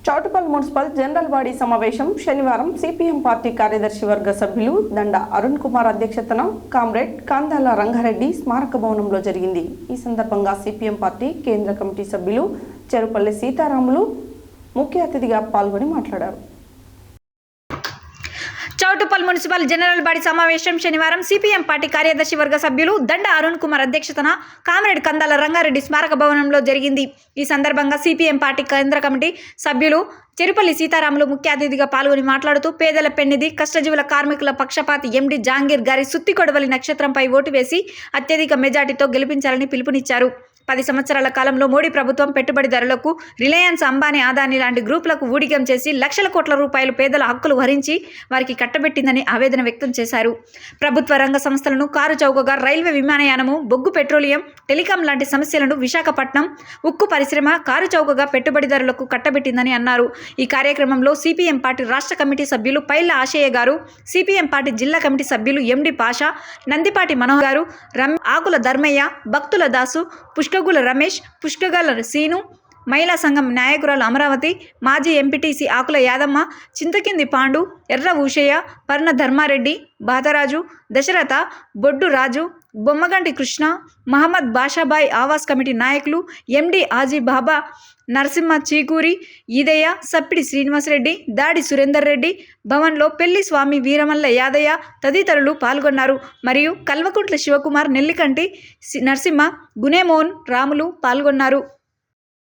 Choutuppal municipal general body సమావేశం శనివారం CPM party కార్యదర్శి వర్గ సభ్యులు దండ అరుణ్ కుమార్ అధ్యక్షతన కామ్రేడ్ కాందాల రంగారెడ్డి స్మారక భవనంలో జరిగింది. ఈ సందర్భంగా సిపిఎం పార్టీ కేంద్ర కమిటీ సభ్యులు చెరుపల్లి సీతారాములు ముఖ్య అతిథిగా పాల్గొని మాట్లాడారు. చౌటుప్పల్ మున్సిపల్ జనరల్ బాడీ సమావేశం శనివారం సిపిఎం పార్టీ కార్యదర్శి వర్గ సభ్యులు దండ అరుణ్ కుమార్ అధ్యక్షతన కామ్రేడ్ కందాల రంగారెడ్డి స్మారక భవనంలో జరిగింది. ఈ సందర్భంగా సిపిఎం పార్టీ కేంద్ర కమిటీ సభ్యులు చెరుపల్లి సీతారాములు ముఖ్య అతిథిగా పాల్గొని మాట్లాడుతూ పేదల పెన్నిధి కష్టజీవుల కార్మికుల పక్షపాతి ఎండి జాంగీర్ గారి సుత్తి కొడవలి నక్షత్రంపై ఓటు వేసి అత్యధిక మెజార్టీతో గెలిపించాలని పిలుపునిచ్చారు. 10 సంవత్సరాల కాలంలో మోడీ ప్రభుత్వం పెట్టుబడిదారులకు రిలయన్స్, అంబానీ, అదానీ లాంటి గ్రూపులకు ఊడిగం చేసి లక్షల కోట్ల రూపాయలు పేదల హక్కులు హరించి వారికి కట్టబెట్టిందని ఆవేదన వ్యక్తం చేశారు. ప్రభుత్వ రంగ సంస్థలను కారు చౌకగా, రైల్వే విమానయానము, బొగ్గు, పెట్రోలియం, టెలికాం లాంటి సమస్యలను విశాఖపట్నం ఉక్కు పరిశ్రమ కారు చౌకగా పెట్టుబడిదారులకు కట్టబెట్టిందని అన్నారు. ఈ కార్యక్రమంలో సిపిఎం పార్టీ రాష్ట్ర కమిటీ సభ్యులు పైళ్ల ఆశయ్య గారు, సిపిఎం పార్టీ జిల్లా కమిటీ సభ్యులు ఎండి పాషా, నందిపాటి మనోహర్ గారు, ఆకుల ధర్మయ్య, భక్తుల దాసు, పుష్కగుల రమేష్, పుష్కగల సీను, మహిళా సంఘం నాయకురాలు అమరావతి, మాజీ ఎంపీటీసీ ఆకుల యాదమ్మ, చింతకింది పాండు, ఎర్ర ఊషయ్య, పర్ణ ధర్మారెడ్డి, బాతరాజు, దశరథ, బొడ్డు రాజు, బొమ్మగంటి కృష్ణ, మహమ్మద్ బాషాబాయ్ ఆవాస్ కమిటీ నాయకులు ఎండి ఆజీ బాబా, నరసింహ చీకూరి, ఈదయ్య, సప్పిడి శ్రీనివాసరెడ్డి, దాడి సురేందర్ రెడ్డి, భవన్లో పెళ్లి స్వామి వీరమల్ల యాదయ్య తదితరులు పాల్గొన్నారు. మరియు కల్వకుంట్ల శివకుమార్, నెల్లికంటి నరసింహ, గునేమోహన్ రాములు పాల్గొన్నారు.